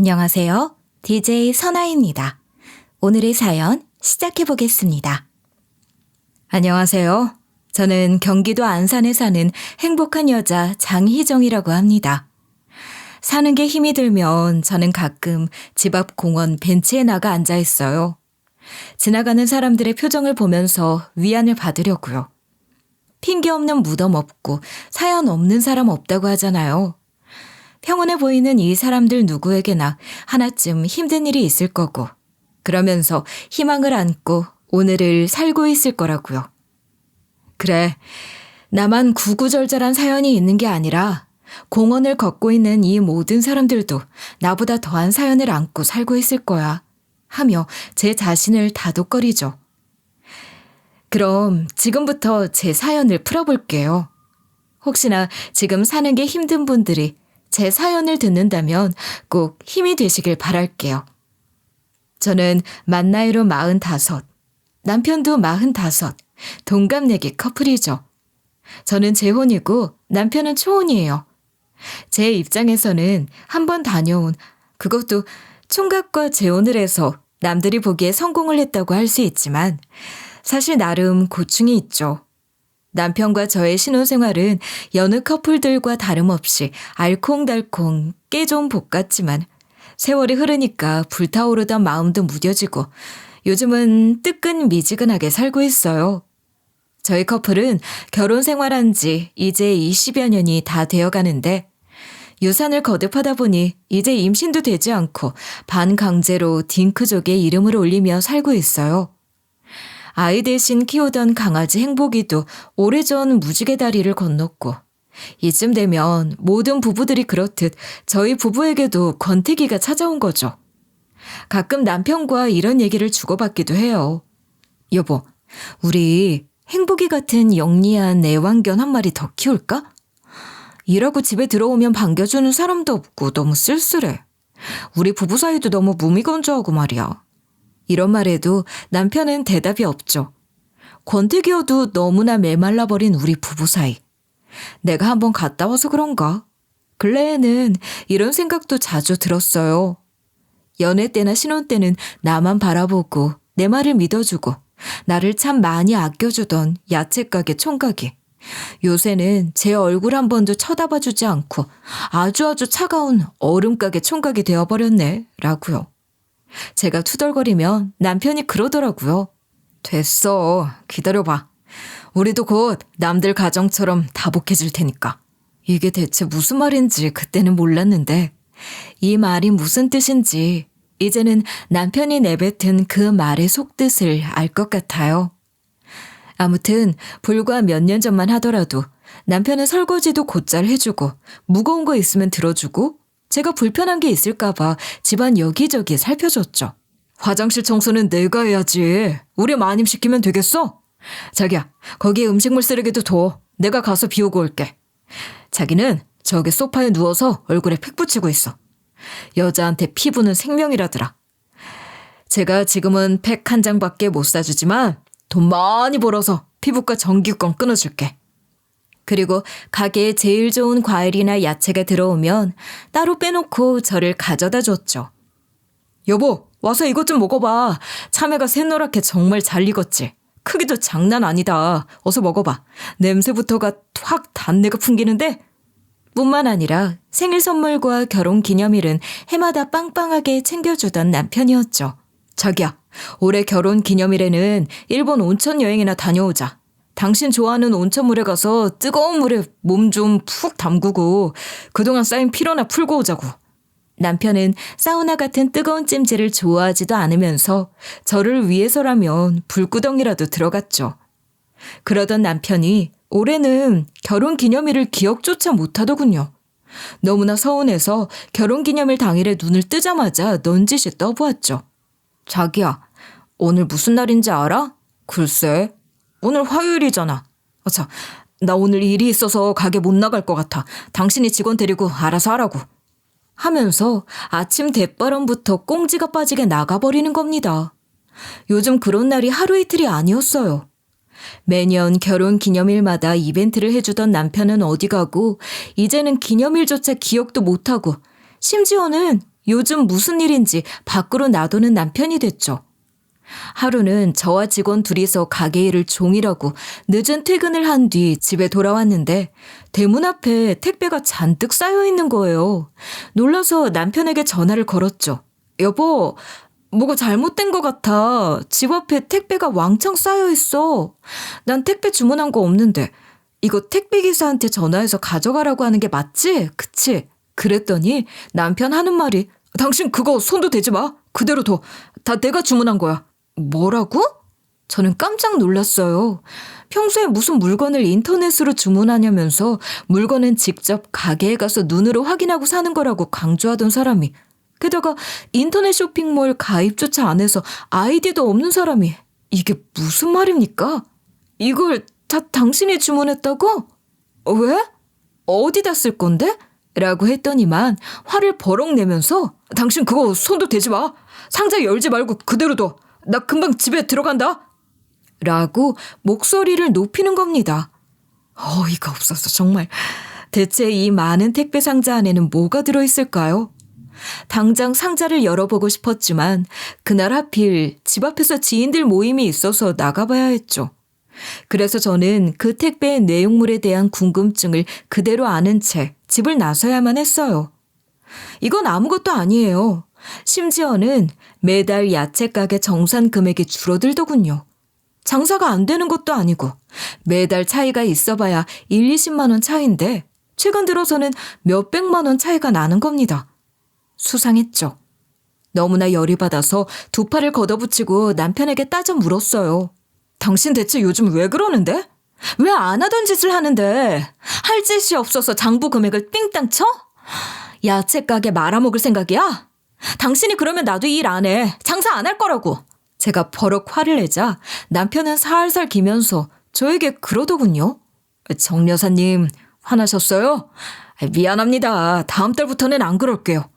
안녕하세요. DJ 선아입니다. 오늘의 사연 시작해 보겠습니다. 안녕하세요. 저는 경기도 안산에 사는 행복한 여자 장희정이라고 합니다. 사는 게 힘이 들면 저는 가끔 집 앞 공원 벤치에 나가 앉아 있어요. 지나가는 사람들의 표정을 보면서 위안을 받으려고요. 핑계 없는 무덤 없고 사연 없는 사람 없다고 하잖아요. 평온해 보이는 이 사람들 누구에게나 하나쯤 힘든 일이 있을 거고, 그러면서 희망을 안고 오늘을 살고 있을 거라고요. 그래, 나만 구구절절한 사연이 있는 게 아니라 공원을 걷고 있는 이 모든 사람들도 나보다 더한 사연을 안고 살고 있을 거야 하며 제 자신을 다독거리죠. 그럼 지금부터 제 사연을 풀어볼게요. 혹시나 지금 사는 게 힘든 분들이 제 사연을 듣는다면 꼭 힘이 되시길 바랄게요. 저는 만 나이로 45, 남편도 45, 동갑내기 커플이죠. 저는 재혼이고 남편은 초혼이에요. 제 입장에서는 한 번 다녀온, 그것도 총각과 재혼을 해서 남들이 보기에 성공을 했다고 할 수 있지만 사실 나름 고충이 있죠. 남편과 저의 신혼생활은 여느 커플들과 다름없이 알콩달콩 깨 좋은 복 같지만 세월이 흐르니까 불타오르던 마음도 무뎌지고 요즘은 뜨끈미지근하게 살고 있어요. 저희 커플은 결혼 생활한 지 이제 20여 년이 다 되어가는데 유산을 거듭하다 보니 이제 임신도 되지 않고 반강제로 딩크족의 이름을 올리며 살고 있어요. 아이 대신 키우던 강아지 행복이도 오래전 무지개 다리를 건넜고 이쯤 되면 모든 부부들이 그렇듯 저희 부부에게도 권태기가 찾아온 거죠. 가끔 남편과 이런 얘기를 주고받기도 해요. 여보, 우리 행복이 같은 영리한 애완견 한 마리 더 키울까? 일하고 집에 들어오면 반겨주는 사람도 없고 너무 쓸쓸해. 우리 부부 사이도 너무 무미건조하고 말이야. 이런 말에도 남편은 대답이 없죠. 권태기여도 너무나 메말라버린 우리 부부 사이. 내가 한번 갔다 와서 그런가? 근래에는 이런 생각도 자주 들었어요. 연애 때나 신혼 때는 나만 바라보고 내 말을 믿어주고 나를 참 많이 아껴주던 야채가게 총각이 요새는 제 얼굴 한 번도 쳐다봐주지 않고 아주 차가운 얼음가게 총각이 되어버렸네 라고요. 제가 투덜거리면 남편이 그러더라고요. 됐어. 기다려봐. 우리도 곧 남들 가정처럼 다복해질 테니까. 이게 대체 무슨 말인지 그때는 몰랐는데 이 말이 무슨 뜻인지 이제는 남편이 내뱉은 그 말의 속뜻을 알 것 같아요. 아무튼 불과 몇 년 전만 하더라도 남편은 설거지도 곧잘 해주고 무거운 거 있으면 들어주고 제가 불편한 게 있을까 봐 집안 여기저기 살펴줬죠. 화장실 청소는 내가 해야지. 우리 마님 시키면 되겠어? 자기야, 거기에 음식물 쓰레기도 둬. 내가 가서 비우고 올게. 자기는 저기 소파에 누워서 얼굴에 팩 붙이고 있어. 여자한테 피부는 생명이라더라. 제가 지금은 팩 한 장밖에 못 사주지만 돈 많이 벌어서 피부과 정기권 끊어줄게. 그리고 가게에 제일 좋은 과일이나 야채가 들어오면 따로 빼놓고 저를 가져다 줬죠. 여보, 와서 이것 좀 먹어봐. 참외가 새노랗게 정말 잘 익었지. 크기도 장난 아니다. 어서 먹어봐. 냄새부터가 확 단내가 풍기는데? 뿐만 아니라 생일 선물과 결혼 기념일은 해마다 빵빵하게 챙겨주던 남편이었죠. 자기야, 올해 결혼 기념일에는 일본 온천 여행이나 다녀오자. 당신 좋아하는 온천물에 가서 뜨거운 물에 몸 좀 푹 담그고 그동안 쌓인 피로나 풀고 오자고. 남편은 사우나 같은 뜨거운 찜질을 좋아하지도 않으면서 저를 위해서라면 불구덩이라도 들어갔죠. 그러던 남편이 올해는 결혼 기념일을 기억조차 못하더군요. 너무나 서운해서 결혼 기념일 당일에 눈을 뜨자마자 넌지시 떠보았죠. 자기야, 오늘 무슨 날인지 알아? 글쎄, 오늘 화요일이잖아. 자, 나 오늘 일이 있어서 가게 못 나갈 것 같아. 당신이 직원 데리고 알아서 하라고. 하면서 아침 대바람부터 꽁지가 빠지게 나가버리는 겁니다. 요즘 그런 날이 하루 이틀이 아니었어요. 매년 결혼 기념일마다 이벤트를 해주던 남편은 어디 가고 이제는 기념일조차 기억도 못하고 심지어는 요즘 무슨 일인지 밖으로 놔두는 남편이 됐죠. 하루는 저와 직원 둘이서 가게 일을 종일하고 늦은 퇴근을 한 뒤 집에 돌아왔는데 대문 앞에 택배가 잔뜩 쌓여 있는 거예요. 놀라서 남편에게 전화를 걸었죠. 여보, 뭐가 잘못된 것 같아. 집 앞에 택배가 왕창 쌓여 있어. 난 택배 주문한 거 없는데 이거 택배기사한테 전화해서 가져가라고 하는 게 맞지? 그치? 그랬더니 남편 하는 말이 당신 그거 손도 대지 마. 그대로 둬. 다 내가 주문한 거야. 뭐라고? 저는 깜짝 놀랐어요. 평소에 무슨 물건을 인터넷으로 주문하냐면서 물건은 직접 가게에 가서 눈으로 확인하고 사는 거라고 강조하던 사람이, 게다가 인터넷 쇼핑몰 가입조차 안 해서 아이디도 없는 사람이 이게 무슨 말입니까? 이걸 다 당신이 주문했다고? 왜? 어디다 쓸 건데? 라고 했더니만 화를 버럭 내면서 당신 그거 손도 대지 마. 상자 열지 말고 그대로 둬. 나 금방 집에 들어간다. 라고 목소리를 높이는 겁니다. 어이가 없어서 정말. 대체 이 많은 택배 상자 안에는 뭐가 들어있을까요? 당장 상자를 열어보고 싶었지만 그날 하필 집 앞에서 지인들 모임이 있어서 나가봐야 했죠. 그래서 저는 그 택배의 내용물에 대한 궁금증을 그대로 아는 채 집을 나서야만 했어요. 이건 아무것도 아니에요. 심지어는 매달 야채 가게 정산 금액이 줄어들더군요. 장사가 안 되는 것도 아니고 매달 차이가 있어봐야 1, 20만 원 차이인데 최근 들어서는 몇백만 원 차이가 나는 겁니다. 수상했죠. 너무나 열이 받아서 두 팔을 걷어붙이고 남편에게 따져 물었어요. 당신 대체 요즘 왜 그러는데? 왜 안 하던 짓을 하는데? 할 짓이 없어서 장부 금액을 삥땅 쳐? 야채 가게 말아먹을 생각이야? 당신이 그러면 나도 일 안 해. 장사 안 할 거라고. 제가 버럭 화를 내자 남편은 살살 기면서 저에게 그러더군요. 정 여사님, 화나셨어요? 미안합니다. 다음 달부터는 안 그럴게요.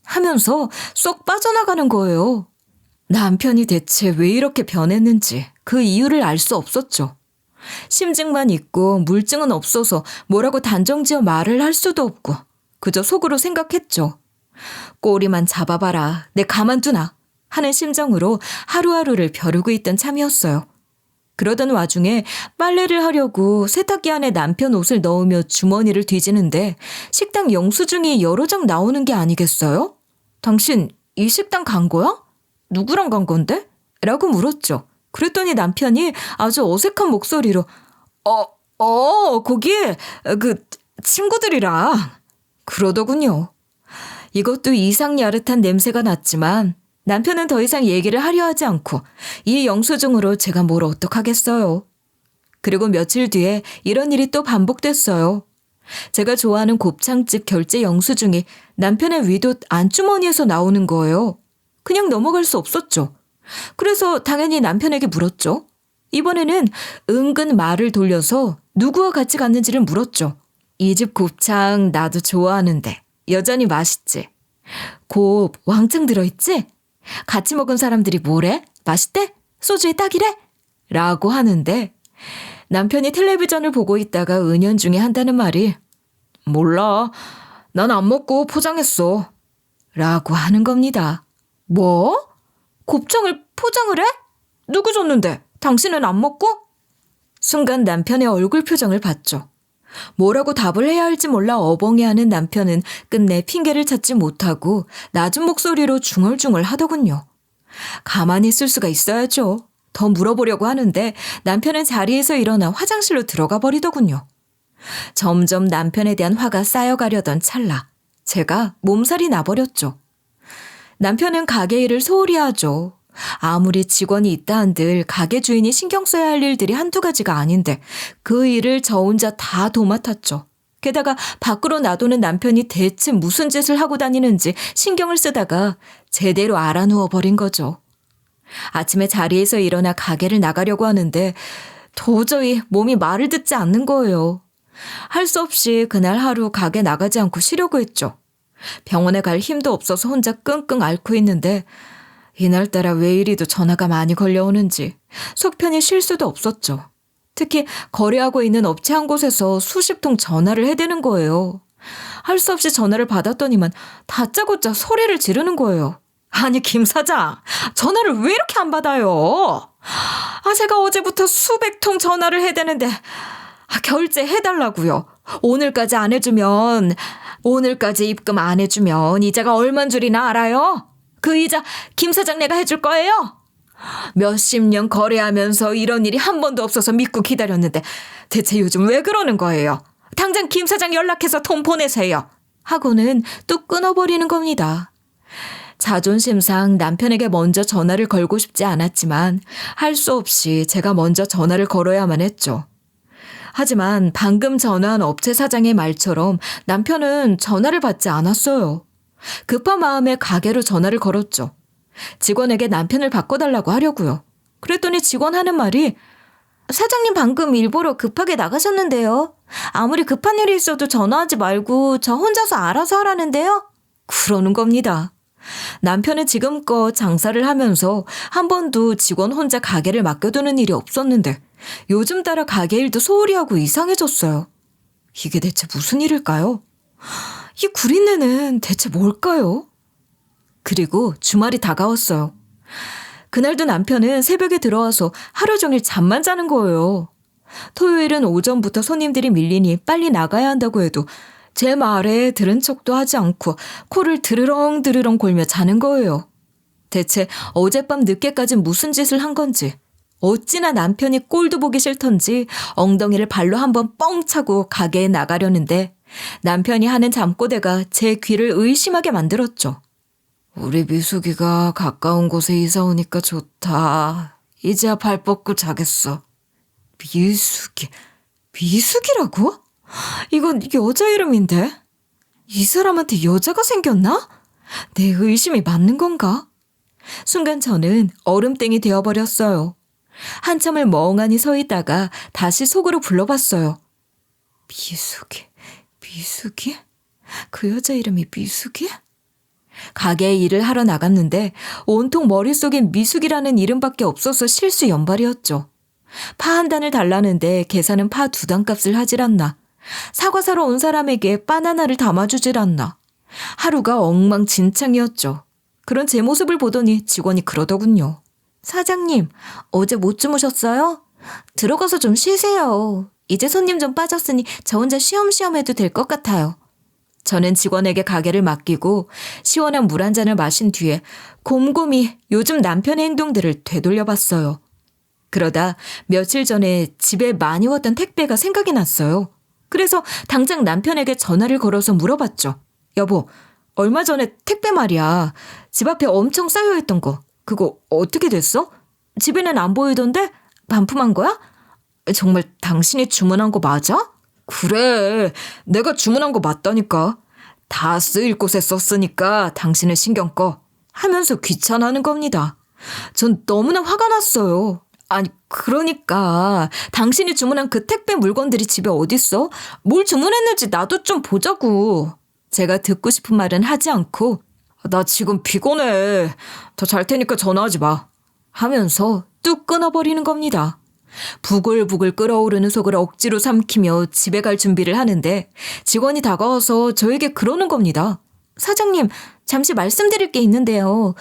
하면서 쏙 빠져나가는 거예요. 남편이 대체 왜 이렇게 변했는지 그 이유를 알 수 없었죠. 심증만 있고 물증은 없어서 뭐라고 단정지어 말을 할 수도 없고 그저 속으로 생각했죠. 꼬리만 잡아봐라. 내 가만두나 하는 심정으로 하루하루를 벼르고 있던 참이었어요. 그러던 와중에 빨래를 하려고 세탁기 안에 남편 옷을 넣으며 주머니를 뒤지는데 식당 영수증이 여러 장 나오는 게 아니겠어요? 당신 이 식당 간 거야? 누구랑 간 건데? 라고 물었죠. 그랬더니 남편이 아주 어색한 목소리로 거기 친구들이랑 그러더군요. 이것도 이상 야릇한 냄새가 났지만 남편은 더 이상 얘기를 하려 하지 않고 이 영수증으로 제가 뭘 어떡하겠어요. 그리고 며칠 뒤에 이런 일이 또 반복됐어요. 제가 좋아하는 곱창집 결제 영수증이 남편의 위도 안주머니에서 나오는 거예요. 그냥 넘어갈 수 없었죠. 그래서 당연히 남편에게 물었죠. 이번에는 은근 말을 돌려서 누구와 같이 갔는지를 물었죠. 이 집 곱창 나도 좋아하는데 여전히 맛있지? 곱 왕창 들어있지? 같이 먹은 사람들이 뭐래? 맛있대? 소주에 딱이래? 라고 하는데 남편이 텔레비전을 보고 있다가 은연중에 한다는 말이 몰라. 난 안 먹고 포장했어. 라고 하는 겁니다. 뭐? 곱창을 포장을 해? 누구 줬는데? 당신은 안 먹고? 순간 남편의 얼굴 표정을 봤죠. 뭐라고 답을 해야 할지 몰라 어벙해하는 남편은 끝내 핑계를 찾지 못하고 낮은 목소리로 중얼중얼 하더군요. 가만히 있을 수가 있어야죠. 더 물어보려고 하는데 남편은 자리에서 일어나 화장실로 들어가 버리더군요. 점점 남편에 대한 화가 쌓여가려던 찰나 제가 몸살이 나버렸죠. 남편은 가게 일을 소홀히 하죠. 아무리 직원이 있다 한들 가게 주인이 신경 써야 할 일들이 한두 가지가 아닌데 그 일을 저 혼자 다 도맡았죠. 게다가 밖으로 놔두는 남편이 대체 무슨 짓을 하고 다니는지 신경을 쓰다가 제대로 알아누워 버린 거죠. 아침에 자리에서 일어나 가게를 나가려고 하는데 도저히 몸이 말을 듣지 않는 거예요. 할 수 없이 그날 하루 가게 나가지 않고 쉬려고 했죠. 병원에 갈 힘도 없어서 혼자 끙끙 앓고 있는데 이날따라 왜 이리도 전화가 많이 걸려오는지 속 편히 쉴 수도 없었죠. 특히 거래하고 있는 업체 한 곳에서 수십 통 전화를 해대는 거예요. 할 수 없이 전화를 받았더니만 다짜고짜 소리를 지르는 거예요. 아니, 김 사장, 전화를 왜 이렇게 안 받아요? 제가 어제부터 수백 통 전화를 해야 되는데 결제해달라고요. 오늘까지 입금 안 해주면 이자가 얼만 줄이나 알아요? 그 이자 김 사장 내가 해줄 거예요? 몇십 년 거래하면서 이런 일이 한 번도 없어서 믿고 기다렸는데 대체 요즘 왜 그러는 거예요? 당장 김 사장 연락해서 돈 보내세요. 하고는 또 끊어버리는 겁니다. 자존심상 남편에게 먼저 전화를 걸고 싶지 않았지만 할 수 없이 제가 먼저 전화를 걸어야만 했죠. 하지만 방금 전화한 업체 사장의 말처럼 남편은 전화를 받지 않았어요. 급한 마음에 가게로 전화를 걸었죠. 직원에게 남편을 바꿔달라고 하려고요. 그랬더니 직원 하는 말이 사장님 방금 일 보러 급하게 나가셨는데요. 아무리 급한 일이 있어도 전화하지 말고 저 혼자서 알아서 하라는데요. 그러는 겁니다. 남편은 지금껏 장사를 하면서 한 번도 직원 혼자 가게를 맡겨두는 일이 없었는데 요즘 따라 가게 일도 소홀히 하고 이상해졌어요. 이게 대체 무슨 일일까요? 이 구린내는 대체 뭘까요? 그리고 주말이 다가왔어요. 그날도 남편은 새벽에 들어와서 하루 종일 잠만 자는 거예요. 토요일은 오전부터 손님들이 밀리니 빨리 나가야 한다고 해도 제 말에 들은 척도 하지 않고 코를 드르렁드르렁 골며 자는 거예요. 대체 어젯밤 늦게까지 무슨 짓을 한 건지, 어찌나 남편이 꼴도 보기 싫던지 엉덩이를 발로 한번 뻥 차고 가게에 나가려는데 남편이 하는 잠꼬대가 제 귀를 의심하게 만들었죠. 우리 미숙이가 가까운 곳에 이사 오니까 좋다. 이제야 발 뻗고 자겠어. 미숙이라고? 이건 여자 이름인데? 이 사람한테 여자가 생겼나? 내 의심이 맞는 건가? 순간 저는 얼음땡이 되어버렸어요. 한참을 멍하니 서 있다가 다시 속으로 불러봤어요. 미숙이? 그 여자 이름이 미숙이? 가게에 일을 하러 나갔는데 온통 머릿속엔 미숙이라는 이름밖에 없어서 실수 연발이었죠. 파 한 단을 달라는데 계산은 파 2단 값을 하질 않나. 사과 사러 온 사람에게 바나나를 담아주질 않나. 하루가 엉망진창이었죠. 그런 제 모습을 보더니 직원이 그러더군요. 사장님, 어제 못 주무셨어요? 들어가서 좀 쉬세요. 이제 손님 좀 빠졌으니 저 혼자 쉬엄쉬엄 해도 될 것 같아요. 저는 직원에게 가게를 맡기고 시원한 물 한 잔을 마신 뒤에 곰곰이 요즘 남편의 행동들을 되돌려봤어요. 그러다 며칠 전에 집에 많이 왔던 택배가 생각이 났어요. 그래서 당장 남편에게 전화를 걸어서 물어봤죠. 여보, 얼마 전에 택배 말이야. 집 앞에 엄청 쌓여있던 거. 그거 어떻게 됐어? 집에는 안 보이던데? 반품한 거야? 정말 당신이 주문한 거 맞아? 그래, 내가 주문한 거 맞다니까. 다 쓰일 곳에 썼으니까 당신은 신경 꺼. 하면서 귀찮아하는 겁니다. 전 너무나 화가 났어요. 아니, 그러니까 당신이 주문한 그 택배 물건들이 집에 어딨어? 뭘 주문했는지 나도 좀 보자고. 제가 듣고 싶은 말은 하지 않고 나 지금 피곤해. 더 잘 테니까 전화하지 마. 하면서 뚝 끊어버리는 겁니다. 부글부글 끓어오르는 속을 억지로 삼키며 집에 갈 준비를 하는데 직원이 다가와서 저에게 그러는 겁니다. 사장님, 잠시 말씀드릴 게 있는데요.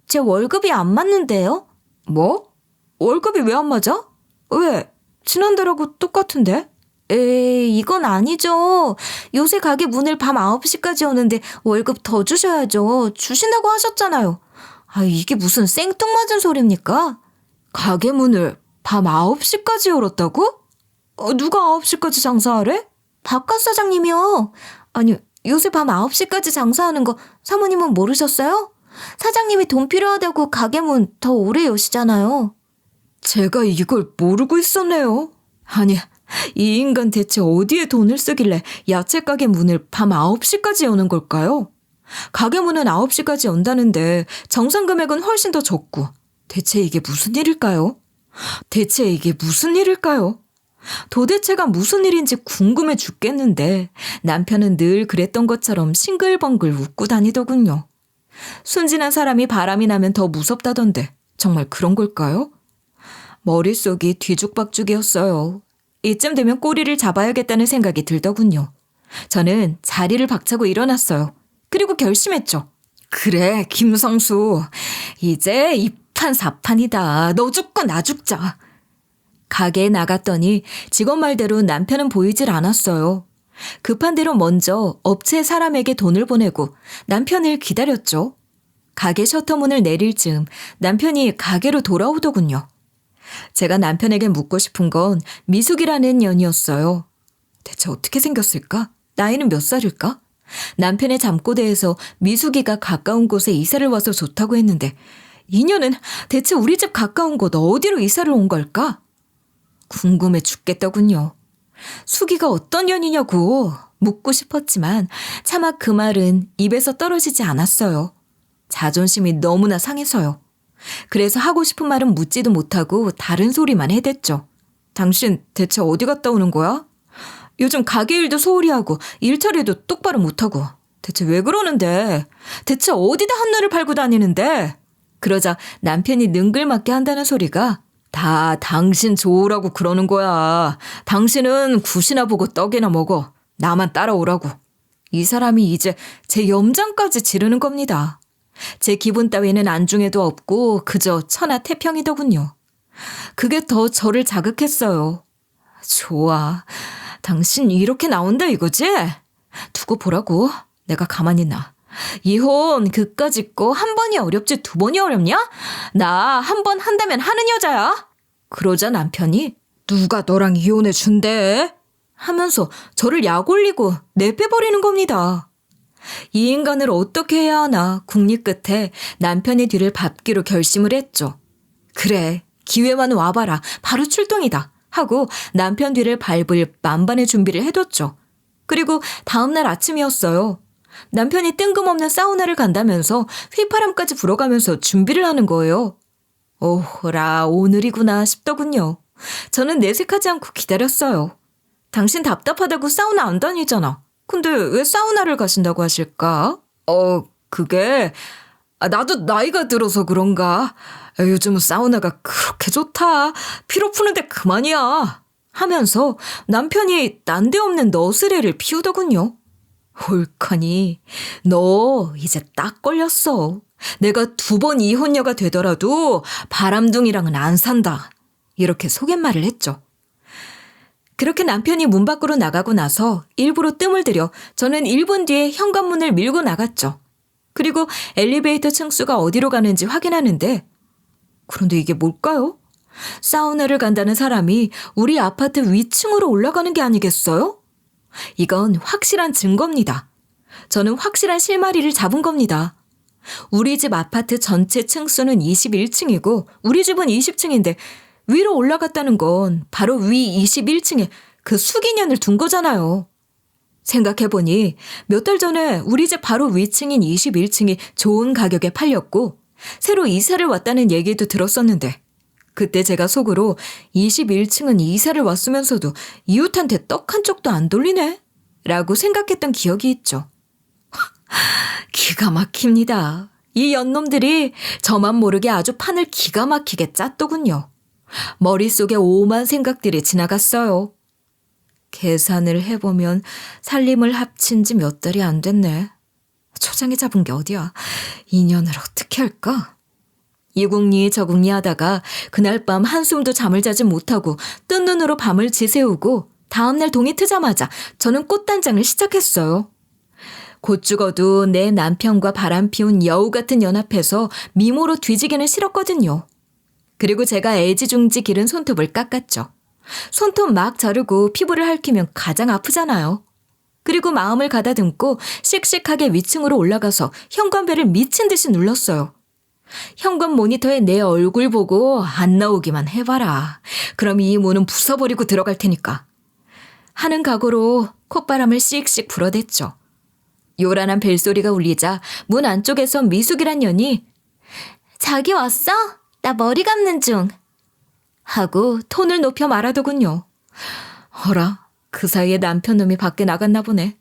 제 월급이 안 맞는데요? 뭐? 월급이 왜 안 맞아? 왜? 지난달하고 똑같은데? 에이, 이건 아니죠. 요새 가게 문을 밤 9시까지 오는데 월급 더 주셔야죠. 주신다고 하셨잖아요. 이게 무슨 생뚱맞은 소리입니까? 가게 문을 밤 9시까지 열었다고? 누가 9시까지 장사하래? 바깥 사장님이요. 아니, 요새 밤 9시까지 장사하는 거 사모님은 모르셨어요? 사장님이 돈 필요하다고 가게 문 더 오래 여시잖아요. 제가 이걸 모르고 있었네요. 아니, 이 인간 대체 어디에 돈을 쓰길래 야채 가게 문을 밤 9시까지 여는 걸까요? 가게 문은 9시까지 연다는데 정상 금액은 훨씬 더 적고 대체 이게 무슨 일일까요? 도대체가 무슨 일인지 궁금해 죽겠는데 남편은 늘 그랬던 것처럼 싱글벙글 웃고 다니더군요. 순진한 사람이 바람이 나면 더 무섭다던데 정말 그런 걸까요? 머릿속이 뒤죽박죽이었어요. 이쯤 되면 꼬리를 잡아야겠다는 생각이 들더군요. 저는 자리를 박차고 일어났어요. 그리고 결심했죠. 그래, 김성수. 이제 이판사판이다. 너 죽고 나 죽자. 가게에 나갔더니 직원 말대로 남편은 보이질 않았어요. 급한 대로 먼저 업체 사람에게 돈을 보내고 남편을 기다렸죠. 가게 셔터문을 내릴 즈음 남편이 가게로 돌아오더군요. 제가 남편에게 묻고 싶은 건 미숙이라는 년이었어요. 대체 어떻게 생겼을까? 나이는 몇 살일까? 남편의 잠꼬대에서 미숙이가 가까운 곳에 이사를 와서 좋다고 했는데 이 년은 대체 우리 집 가까운 곳 어디로 이사를 온 걸까? 궁금해 죽겠더군요. 숙이가 어떤 년이냐고 묻고 싶었지만 차마 그 말은 입에서 떨어지지 않았어요. 자존심이 너무나 상해서요. 그래서 하고 싶은 말은 묻지도 못하고 다른 소리만 해댔죠. 당신 대체 어디 갔다 오는 거야? 요즘 가게 일도 소홀히 하고 일처리도 똑바로 못하고 대체 왜 그러는데? 대체 어디다 한눈을 팔고 다니는데? 그러자 남편이 능글맞게 한다는 소리가 다 당신 좋으라고 그러는 거야. 당신은 굿이나 보고 떡이나 먹어. 나만 따라오라고. 이 사람이 이제 제 염장까지 지르는 겁니다. 제 기분 따위는 안중에도 없고 그저 천하태평이더군요. 그게 더 저를 자극했어요. 좋아. 당신 이렇게 나온다 이거지? 두고 보라고. 내가 가만히 나. 이혼 그까짓 거 한 번이 어렵지 두 번이 어렵냐? 나 한 번 한다면 하는 여자야. 그러자 남편이 누가 너랑 이혼해 준대? 하면서 저를 약 올리고 내빼버리는 겁니다. 이 인간을 어떻게 해야 하나 궁리 끝에 남편의 뒤를 밟기로 결심을 했죠. 그래, 기회만 와봐라. 바로 출동이다. 하고 남편 뒤를 밟을 만반의 준비를 해뒀죠. 그리고 다음날 아침이었어요. 남편이 뜬금없는 사우나를 간다면서 휘파람까지 불어가면서 준비를 하는 거예요. 오호라, 오늘이구나 싶더군요. 저는 내색하지 않고 기다렸어요. 당신 답답하다고 사우나 안 다니잖아. 근데 왜 사우나를 가신다고 하실까? 그게 나도 나이가 들어서 그런가. 요즘 사우나가 그렇게 좋다. 피로 푸는데 그만이야. 하면서 남편이 난데없는 너스레를 피우더군요. 홀커니 너 이제 딱 걸렸어. 내가 2번 이혼녀가 되더라도 바람둥이랑은 안 산다. 이렇게 속갯말을 했죠. 그렇게 남편이 문 밖으로 나가고 나서 일부러 뜸을 들여 저는 1분 뒤에 현관문을 밀고 나갔죠. 그리고 엘리베이터 층수가 어디로 가는지 확인하는데 그런데 이게 뭘까요? 사우나를 간다는 사람이 우리 아파트 위층으로 올라가는 게 아니겠어요? 이건 확실한 증거입니다. 저는 확실한 실마리를 잡은 겁니다. 우리 집 아파트 전체 층수는 21층이고 우리 집은 20층인데 위로 올라갔다는 건 바로 위 21층에 그 숙인년을 둔 거잖아요. 생각해보니 몇 달 전에 우리 집 바로 위층인 21층이 좋은 가격에 팔렸고 새로 이사를 왔다는 얘기도 들었었는데 그때 제가 속으로 21층은 이사를 왔으면서도 이웃한테 떡 한 쪽도 안 돌리네? 라고 생각했던 기억이 있죠. 기가 막힙니다. 이 연놈들이 저만 모르게 아주 판을 기가 막히게 짰더군요. 머릿속에 오만 생각들이 지나갔어요. 계산을 해보면 살림을 합친 지 몇 달이 안 됐네. 초장에 잡은 게 어디야. 인연을 어떻게 할까? 이궁리 저궁리 하다가 그날 밤 한숨도 잠을 자지 못하고 뜬 눈으로 밤을 지새우고 다음날 동이 트자마자 저는 꽃단장을 시작했어요. 곧 죽어도 내 남편과 바람피운 여우 같은 연합해서 미모로 뒤지기는 싫었거든요. 그리고 제가 애지중지 기른 손톱을 깎았죠. 손톱 막 자르고 피부를 핥히면 가장 아프잖아요. 그리고 마음을 가다듬고 씩씩하게 위층으로 올라가서 현관벨을 미친 듯이 눌렀어요. 현관 모니터에 내 얼굴 보고 안 나오기만 해봐라. 그럼 이 문은 부숴버리고 들어갈 테니까. 하는 각오로 콧바람을 씩씩 불어댔죠. 요란한 벨소리가 울리자 문 안쪽에서 미숙이란 년이 자기 왔어? 나 머리 감는 중. 하고 톤을 높여 말하더군요. 어라, 그 사이에 남편 놈이 밖에 나갔나 보네.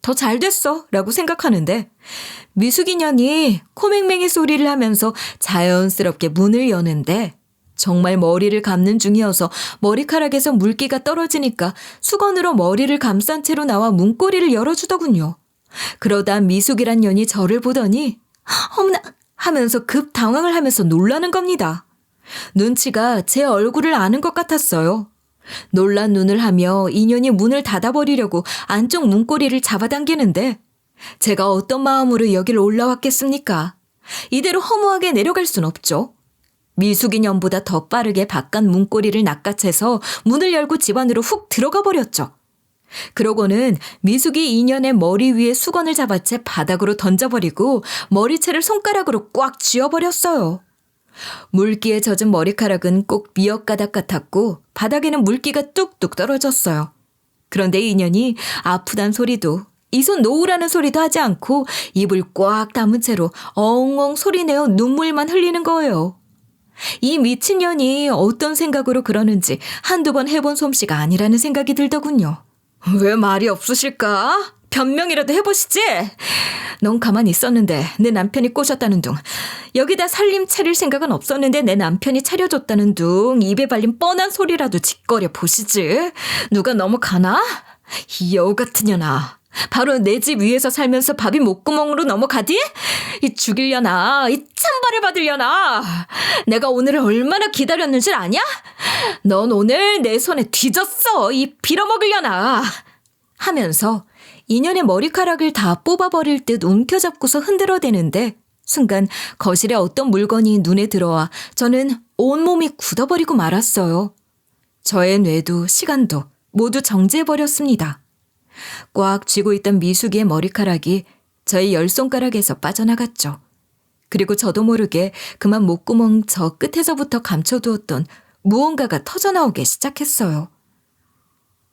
더 잘 됐어 라고 생각하는데 미숙이 년이 코맹맹이 소리를 하면서 자연스럽게 문을 여는데 정말 머리를 감는 중이어서 머리카락에서 물기가 떨어지니까 수건으로 머리를 감싼 채로 나와 문고리를 열어주더군요. 그러다 미숙이란 년이 저를 보더니 어머나 하면서 급 당황을 하면서 놀라는 겁니다. 눈치가 제 얼굴을 아는 것 같았어요. 놀란 눈을 하며 인연이 문을 닫아버리려고 안쪽 문고리를 잡아당기는데 제가 어떤 마음으로 여길 올라왔겠습니까? 이대로 허무하게 내려갈 순 없죠. 미숙이 년보다 더 빠르게 바깥 문고리를 낚아채서 문을 열고 집 안으로 훅 들어가 버렸죠. 그러고는 미숙이 인연의 머리 위에 수건을 잡아채 바닥으로 던져버리고 머리채를 손가락으로 꽉 쥐어버렸어요. 물기에 젖은 머리카락은 꼭 미역가닥 같았고 바닥에는 물기가 뚝뚝 떨어졌어요. 그런데 인연이 아프단 소리도 이 손 놓으라는 소리도 하지 않고 입을 꽉 다문 채로 엉엉 소리내어 눈물만 흘리는 거예요. 이 미친년이 어떤 생각으로 그러는지 한두 번 해본 솜씨가 아니라는 생각이 들더군요. 왜 말이 없으실까? 변명이라도 해보시지. 넌 가만히 있었는데 내 남편이 꼬셨다는 둥, 여기다 살림 차릴 생각은 없었는데 내 남편이 차려줬다는 둥, 입에 발린 뻔한 소리라도 짓거려 보시지. 누가 넘어가나? 이 여우 같은 년아. 바로 내 집 위에서 살면서 밥이 목구멍으로 넘어가디? 이 죽이려나? 이 찬발을 받으려나? 내가 오늘을 얼마나 기다렸는 줄 아냐? 넌 오늘 내 손에 뒤졌어. 이 빌어먹으려나? 하면서 인연의 머리카락을 다 뽑아버릴 듯 움켜잡고서 흔들어대는데 순간 거실에 어떤 물건이 눈에 들어와 저는 온몸이 굳어버리고 말았어요. 저의 뇌도 시간도 모두 정지해버렸습니다. 꽉 쥐고 있던 미숙이의 머리카락이 저의 열 손가락에서 빠져나갔죠. 그리고 저도 모르게 그만 목구멍 저 끝에서부터 감춰두었던 무언가가 터져나오기 시작했어요.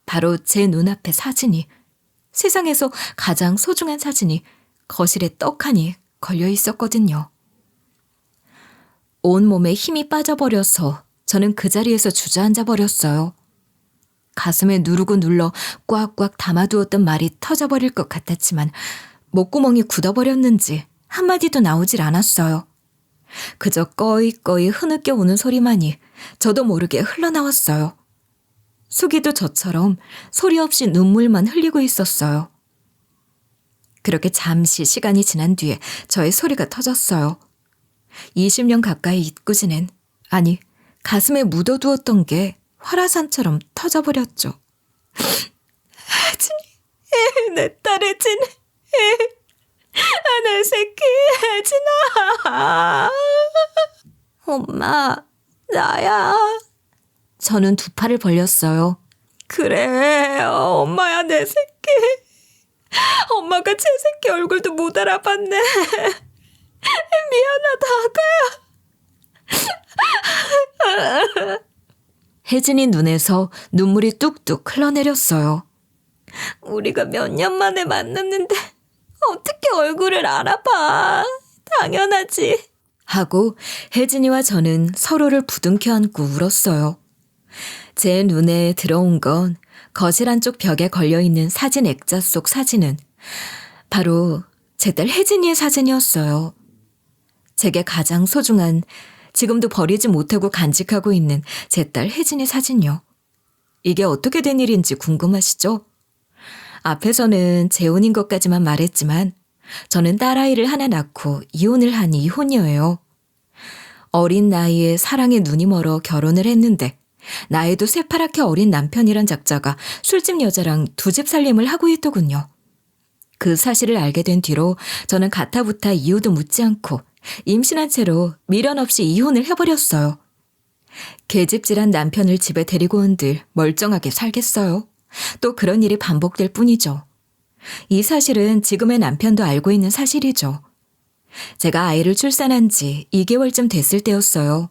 바로 제 눈앞에 사진이, 세상에서 가장 소중한 사진이 거실에 떡하니 걸려 있었거든요. 온몸에 힘이 빠져버려서 저는 그 자리에서 주저앉아 버렸어요. 가슴에 누르고 눌러 꽉꽉 담아두었던 말이 터져버릴 것 같았지만 목구멍이 굳어버렸는지 한마디도 나오질 않았어요. 그저 꺼이꺼이 흐느껴 오는 소리만이 저도 모르게 흘러나왔어요. 숙이도 저처럼 소리 없이 눈물만 흘리고 있었어요. 그렇게 잠시 시간이 지난 뒤에 저의 소리가 터졌어요. 20년 가까이 잊고 지낸, 아니 가슴에 묻어두었던 게 화라산처럼 터져버렸죠. 혜진이, 내 딸 혜진, 내 새끼 혜진아. 엄마, 나야. 저는 두 팔을 벌렸어요. 그래, 엄마야 내 새끼. 엄마가 제 새끼 얼굴도 못 알아봤네. 미안하다 아가야. 혜진이 눈에서 눈물이 뚝뚝 흘러내렸어요. 우리가 몇 년 만에 만났는데 어떻게 얼굴을 알아봐. 당연하지. 하고 혜진이와 저는 서로를 부둥켜 안고 울었어요. 제 눈에 들어온 건 거실 한쪽 벽에 걸려있는 사진 액자 속 사진은 바로 제 딸 혜진이의 사진이었어요. 제게 가장 소중한, 지금도 버리지 못하고 간직하고 있는 제 딸 혜진의 사진이요. 이게 어떻게 된 일인지 궁금하시죠? 앞에서는 재혼인 것까지만 말했지만 저는 딸아이를 하나 낳고 이혼을 한 이혼녀예요. 어린 나이에 사랑에 눈이 멀어 결혼을 했는데 나이도 새파랗게 어린 남편이란 작자가 술집 여자랑 두 집 살림을 하고 있더군요. 그 사실을 알게 된 뒤로 저는 가타부타 이유도 묻지 않고 임신한 채로 미련 없이 이혼을 해버렸어요. 계집질한 남편을 집에 데리고 온들 멀쩡하게 살겠어요. 또 그런 일이 반복될 뿐이죠. 이 사실은 지금의 남편도 알고 있는 사실이죠. 제가 아이를 출산한 지 2개월쯤 됐을 때였어요.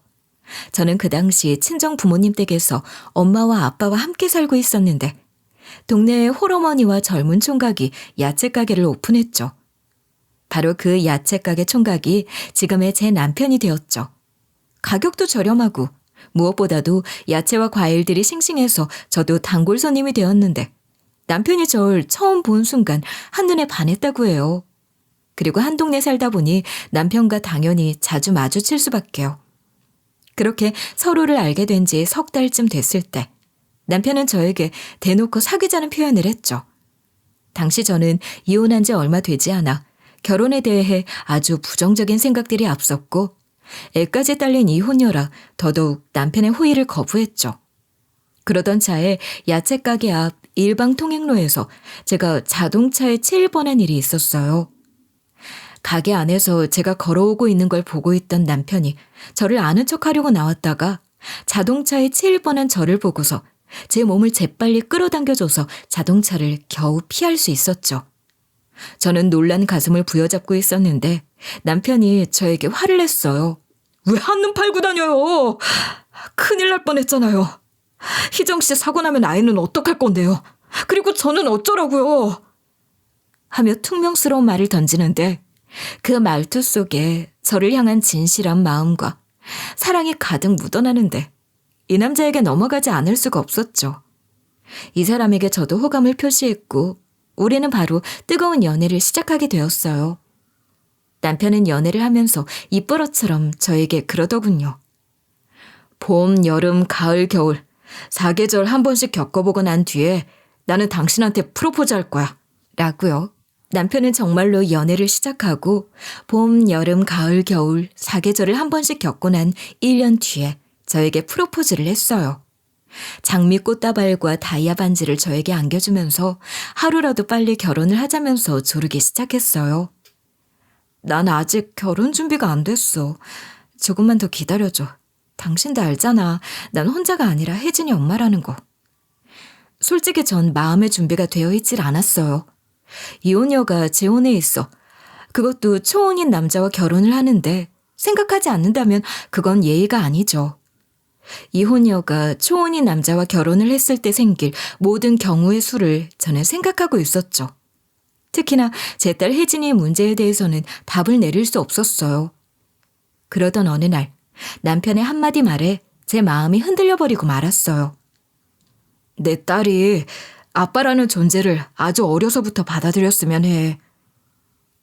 저는 그 당시 친정 부모님 댁에서 엄마와 아빠와 함께 살고 있었는데 동네에 홀어머니와 젊은 총각이 야채 가게를 오픈했죠. 바로 그 야채 가게 총각이 지금의 제 남편이 되었죠. 가격도 저렴하고 무엇보다도 야채와 과일들이 싱싱해서 저도 단골 손님이 되었는데 남편이 절 처음 본 순간 한눈에 반했다고 해요. 그리고 한 동네 살다 보니 남편과 당연히 자주 마주칠 수밖에요. 그렇게 서로를 알게 된 지 석 달쯤 됐을 때 남편은 저에게 대놓고 사귀자는 표현을 했죠. 당시 저는 이혼한 지 얼마 되지 않아 결혼에 대해 아주 부정적인 생각들이 앞섰고 애까지 딸린 이혼녀라 더더욱 남편의 호의를 거부했죠. 그러던 차에 야채 가게 앞 일방 통행로에서 제가 자동차에 치일 뻔한 일이 있었어요. 가게 안에서 제가 걸어오고 있는 걸 보고 있던 남편이 저를 아는 척하려고 나왔다가 자동차에 치일 뻔한 저를 보고서 제 몸을 재빨리 끌어당겨줘서 자동차를 겨우 피할 수 있었죠. 저는 놀란 가슴을 부여잡고 있었는데 남편이 저에게 화를 냈어요. 왜 한눈 팔고 다녀요? 큰일 날 뻔했잖아요. 희정 씨 사고 나면 아이는 어떡할 건데요? 그리고 저는 어쩌라고요? 하며 퉁명스러운 말을 던지는데 그 말투 속에 저를 향한 진실한 마음과 사랑이 가득 묻어나는데 이 남자에게 넘어가지 않을 수가 없었죠. 이 사람에게 저도 호감을 표시했고 우리는 바로 뜨거운 연애를 시작하게 되었어요. 남편은 연애를 하면서 입버릇처럼 저에게 그러더군요. 봄, 여름, 가을, 겨울 4계절 한 번씩 겪어보고 난 뒤에 나는 당신한테 프로포즈 할 거야. 라고요. 남편은 정말로 연애를 시작하고 봄, 여름, 가을, 겨울 4계절을 한 번씩 겪고 난 1년 뒤에 저에게 프로포즈를 했어요. 장미 꽃다발과 다이아 반지를 저에게 안겨주면서 하루라도 빨리 결혼을 하자면서 조르기 시작했어요. 난 아직 결혼 준비가 안 됐어. 조금만 더 기다려줘. 당신도 알잖아. 난 혼자가 아니라 혜진이 엄마라는 거. 솔직히 전 마음의 준비가 되어 있질 않았어요. 이혼녀가 재혼에 있어. 그것도 초혼인 남자와 결혼을 하는데 생각하지 않는다면 그건 예의가 아니죠. 이혼녀가 초혼인 남자와 결혼을 했을 때 생길 모든 경우의 수를 저는 생각하고 있었죠. 특히나 제 딸 혜진이의 문제에 대해서는 답을 내릴 수 없었어요. 그러던 어느 날 남편의 한마디 말에 제 마음이 흔들려버리고 말았어요. 내 딸이 아빠라는 존재를 아주 어려서부터 받아들였으면 해.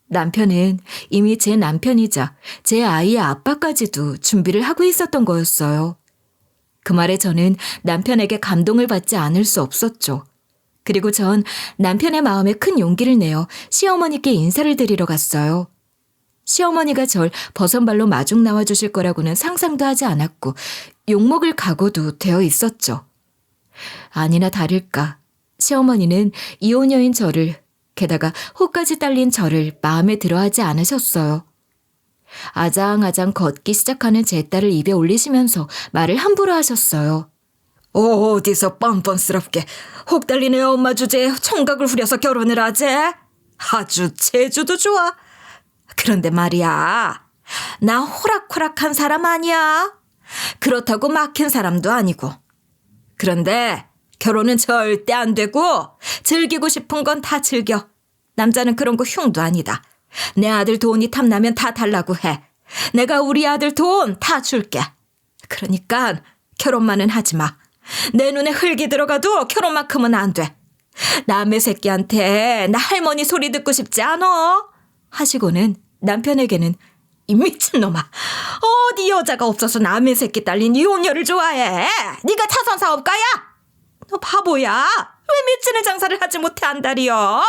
남편은 이미 제 남편이자 제 아이의 아빠까지도 준비를 하고 있었던 거였어요. 그 말에 저는 남편에게 감동을 받지 않을 수 없었죠. 그리고 전 남편의 마음에 큰 용기를 내어 시어머니께 인사를 드리러 갔어요. 시어머니가 절 버선발로 마중 나와주실 거라고는 상상도 하지 않았고 욕먹을 각오도 되어 있었죠. 아니나 다를까 시어머니는 이혼녀인 저를 게다가 호까지 딸린 저를 마음에 들어하지 않으셨어요. 아장아장 걷기 시작하는 제 딸을 입에 올리시면서 말을 함부로 하셨어요. 어디서 뻔뻔스럽게 혹 달린 애 엄마 주제에 총각을 후려서 결혼을 하재? 아주 재주도 좋아. 그런데 말이야, 나 호락호락한 사람 아니야. 그렇다고 막힌 사람도 아니고. 그런데 결혼은 절대 안 되고 즐기고 싶은 건 다 즐겨. 남자는 그런 거 흉도 아니다. 내 아들 돈이 탐나면 다 달라고 해. 내가 우리 아들 돈 다 줄게. 그러니까 결혼만은 하지 마. 내 눈에 흙이 들어가도 결혼만큼은 안 돼. 남의 새끼한테 나 할머니 소리 듣고 싶지 않아. 하시고는 남편에게는 이 미친놈아. 어디 여자가 없어서 남의 새끼 딸린 이혼녀를 좋아해. 네가 차선 사업가야? 너 바보야. 왜 미치는 장사를 하지 못해 안달이여.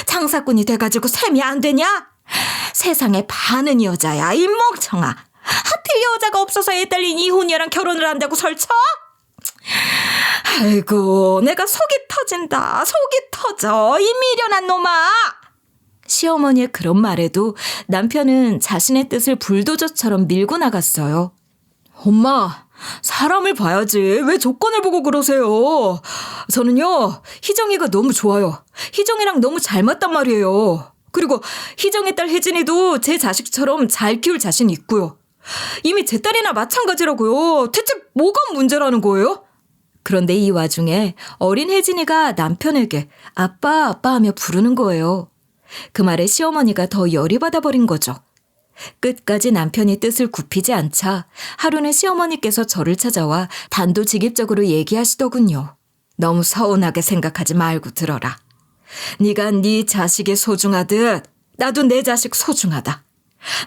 장사꾼이 돼가지고 셈이 안 되냐? 세상에 반은 여자야 이 멍청아. 하필 여자가 없어서 애 딸린 이혼녀랑 결혼을 한다고 설쳐? 아이고 내가 속이 터진다. 속이 터져 이 미련한 놈아. 시어머니의 그런 말에도 남편은 자신의 뜻을 불도저처럼 밀고 나갔어요. 엄마, 사람을 봐야지. 왜 조건을 보고 그러세요? 저는요, 희정이가 너무 좋아요. 희정이랑 너무 잘 맞단 말이에요. 그리고 희정의 딸 혜진이도 제 자식처럼 잘 키울 자신 있고요. 이미 제 딸이나 마찬가지라고요. 대체 뭐가 문제라는 거예요? 그런데 이 와중에 어린 혜진이가 남편에게 아빠 아빠 하며 부르는 거예요. 그 말에 시어머니가 더 열이 받아버린 거죠. 끝까지 남편이 뜻을 굽히지 않자 하루는 시어머니께서 저를 찾아와 단도직입적으로 얘기하시더군요. 너무 서운하게 생각하지 말고 들어라. 네가 네 자식이 소중하듯 나도 내 자식 소중하다.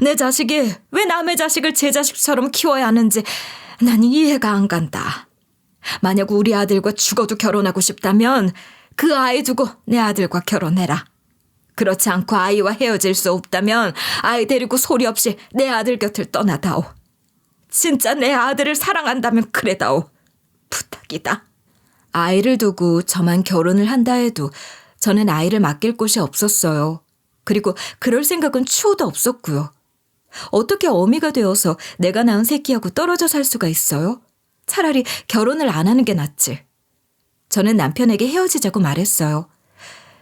내 자식이 왜 남의 자식을 제 자식처럼 키워야 하는지 난 이해가 안 간다. 만약 우리 아들과 죽어도 결혼하고 싶다면 그 아이 두고 내 아들과 결혼해라. 그렇지 않고 아이와 헤어질 수 없다면 아이 데리고 소리 없이 내 아들 곁을 떠나다오. 진짜 내 아들을 사랑한다면 그래다오. 부탁이다. 아이를 두고 저만 결혼을 한다 해도 저는 아이를 맡길 곳이 없었어요. 그리고 그럴 생각은 추호도 없었고요. 어떻게 어미가 되어서 내가 낳은 새끼하고 떨어져 살 수가 있어요? 차라리 결혼을 안 하는 게 낫지. 저는 남편에게 헤어지자고 말했어요.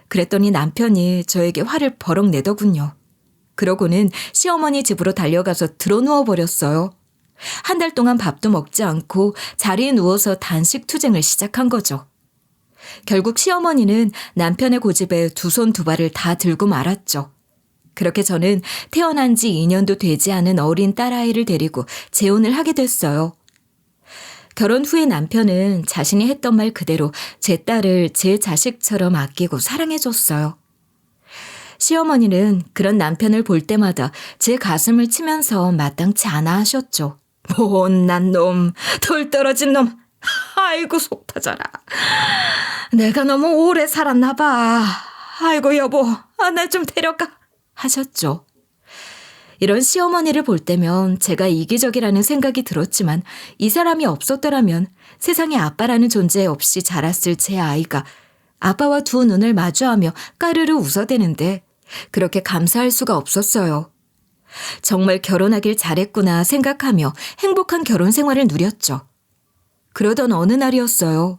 그랬더니 남편이 저에게 화를 버럭 내더군요. 그러고는 시어머니 집으로 달려가서 드러누워 버렸어요. 한 달 동안 밥도 먹지 않고 자리에 누워서 단식 투쟁을 시작한 거죠. 결국 시어머니는 남편의 고집에 두 손 두 발을 다 들고 말았죠. 그렇게 저는 태어난 지 2년도 되지 않은 어린 딸아이를 데리고 재혼을 하게 됐어요. 결혼 후에 남편은 자신이 했던 말 그대로 제 딸을 제 자식처럼 아끼고 사랑해줬어요. 시어머니는 그런 남편을 볼 때마다 제 가슴을 치면서 마땅치 않아 하셨죠. 못난 놈, 돌 떨어진 놈, 아이고 속 터져라. 내가 너무 오래 살았나 봐. 아이고 여보, 날 좀 데려가 하셨죠. 이런 시어머니를 볼 때면 제가 이기적이라는 생각이 들었지만 이 사람이 없었더라면 세상에 아빠라는 존재 없이 자랐을 제 아이가 아빠와 두 눈을 마주하며 까르르 웃어대는데 그렇게 감사할 수가 없었어요. 정말 결혼하길 잘했구나 생각하며 행복한 결혼 생활을 누렸죠. 그러던 어느 날이었어요.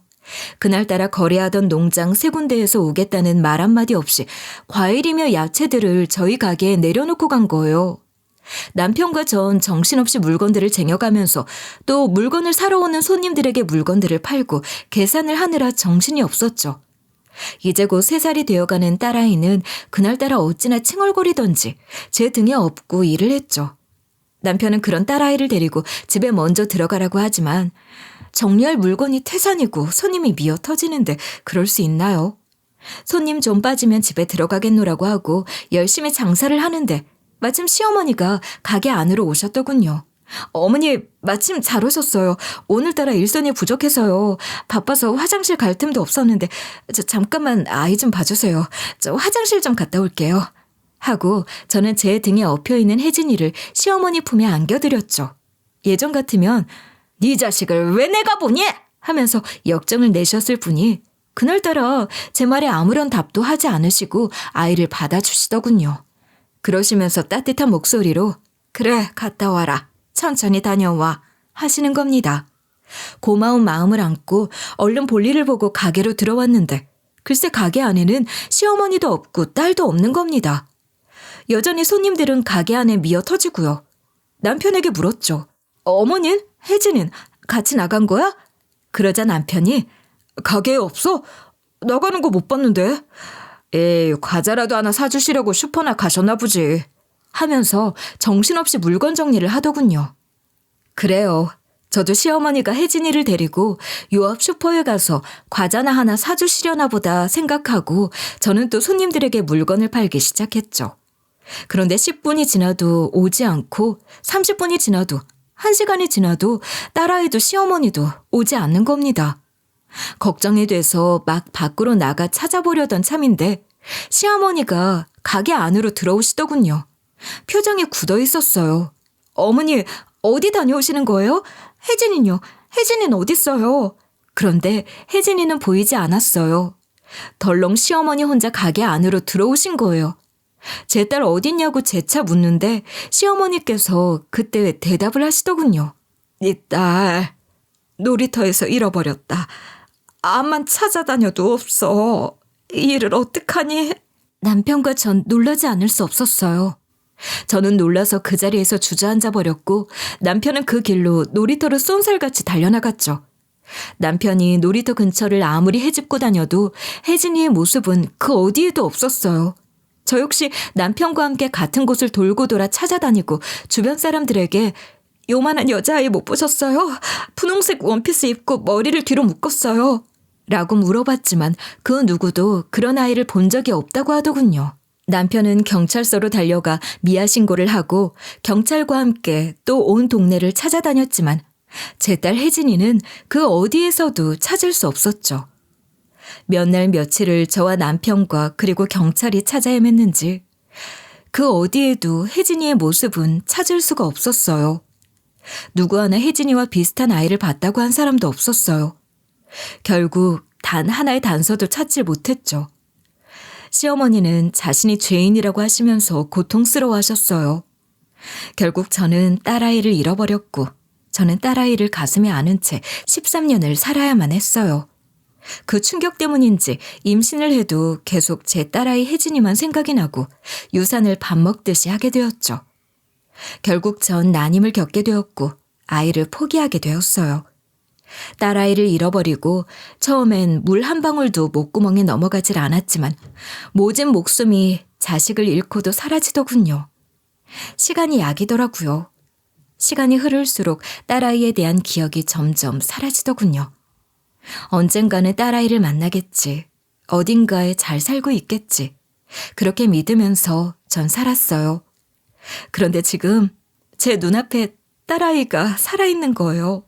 그날따라 거래하던 농장 세 군데에서 오겠다는 말 한마디 없이 과일이며 야채들을 저희 가게에 내려놓고 간 거예요. 남편과 전 정신없이 물건들을 쟁여가면서 또 물건을 사러 오는 손님들에게 물건들을 팔고 계산을 하느라 정신이 없었죠. 이제 곧 3살이 되어가는 딸아이는 그날따라 어찌나 칭얼거리던지 제 등에 업고 일을 했죠. 남편은 그런 딸아이를 데리고 집에 먼저 들어가라고 하지만 정리할 물건이 태산이고 손님이 미어 터지는데 그럴 수 있나요? 손님 좀 빠지면 집에 들어가겠노라고 하고 열심히 장사를 하는데 마침 시어머니가 가게 안으로 오셨더군요. 어머니 마침 잘 오셨어요. 오늘따라 일손이 부족해서요. 바빠서 화장실 갈 틈도 없었는데 잠깐만 아이 좀 봐주세요. 저 화장실 좀 갔다 올게요. 하고 저는 제 등에 엎여있는 혜진이를 시어머니 품에 안겨드렸죠. 예전 같으면 네 자식을 왜 내가 보니? 하면서 역정을 내셨을 분이 그날따라 제 말에 아무런 답도 하지 않으시고 아이를 받아주시더군요. 그러시면서 따뜻한 목소리로 그래 갔다 와라. 천천히 다녀와 하시는 겁니다. 고마운 마음을 안고 얼른 볼일을 보고 가게로 들어왔는데 글쎄 가게 안에는 시어머니도 없고 딸도 없는 겁니다. 여전히 손님들은 가게 안에 미어 터지고요. 남편에게 물었죠. 어머닌? 혜진은 같이 나간 거야? 그러자 남편이 가게에 없어? 나가는 거 못 봤는데. 에이 과자라도 하나 사주시려고 슈퍼나 가셨나 보지. 하면서 정신없이 물건 정리를 하더군요. 그래요. 저도 시어머니가 혜진이를 데리고 요 앞 슈퍼에 가서 과자나 하나 사주시려나 보다 생각하고 저는 또 손님들에게 물건을 팔기 시작했죠. 그런데 10분이 지나도 오지 않고 30분이 지나도 1시간이 지나도 딸아이도 시어머니도 오지 않는 겁니다. 걱정이 돼서 막 밖으로 나가 찾아보려던 참인데 시어머니가 가게 안으로 들어오시더군요. 표정이 굳어 있었어요. 어머니 어디 다녀오시는 거예요? 혜진이요. 혜진이는 어딨어요? 그런데 혜진이는 보이지 않았어요. 덜렁 시어머니 혼자 가게 안으로 들어오신 거예요. 제 딸 어딨냐고 재차 묻는데 시어머니께서 그때 대답을 하시더군요. 네 딸 놀이터에서 잃어버렸다. 암만 찾아다녀도 없어. 이 일을 어떡하니? 남편과 전 놀라지 않을 수 없었어요. 저는 놀라서 그 자리에서 주저앉아 버렸고 남편은 그 길로 놀이터로 쏜살같이 달려나갔죠. 남편이 놀이터 근처를 아무리 헤집고 다녀도 혜진이의 모습은 그 어디에도 없었어요. 저 역시 남편과 함께 같은 곳을 돌고 돌아 찾아다니고 주변 사람들에게 요만한 여자아이 못 보셨어요? 분홍색 원피스 입고 머리를 뒤로 묶었어요. 라고 물어봤지만 그 누구도 그런 아이를 본 적이 없다고 하더군요. 남편은 경찰서로 달려가 미아 신고를 하고 경찰과 함께 또 온 동네를 찾아다녔지만 제 딸 혜진이는 그 어디에서도 찾을 수 없었죠. 몇 날 며칠을 저와 남편과 그리고 경찰이 찾아 헤맸는지 그 어디에도 혜진이의 모습은 찾을 수가 없었어요. 누구 하나 혜진이와 비슷한 아이를 봤다고 한 사람도 없었어요. 결국 단 하나의 단서도 찾지 못했죠. 시어머니는 자신이 죄인이라고 하시면서 고통스러워하셨어요. 결국 저는 딸아이를 잃어버렸고 저는 딸아이를 가슴에 안은 채 13년을 살아야만 했어요. 그 충격 때문인지 임신을 해도 계속 제 딸아이 혜진이만 생각이 나고 유산을 밥 먹듯이 하게 되었죠. 결국 전 난임을 겪게 되었고 아이를 포기하게 되었어요. 딸아이를 잃어버리고 처음엔 물 한 방울도 목구멍에 넘어가질 않았지만 모진 목숨이 자식을 잃고도 사라지더군요. 시간이 약이더라고요. 시간이 흐를수록 딸아이에 대한 기억이 점점 사라지더군요. 언젠가는 딸아이를 만나겠지. 어딘가에 잘 살고 있겠지. 그렇게 믿으면서 전 살았어요. 그런데 지금 제 눈앞에 딸아이가 살아있는 거예요.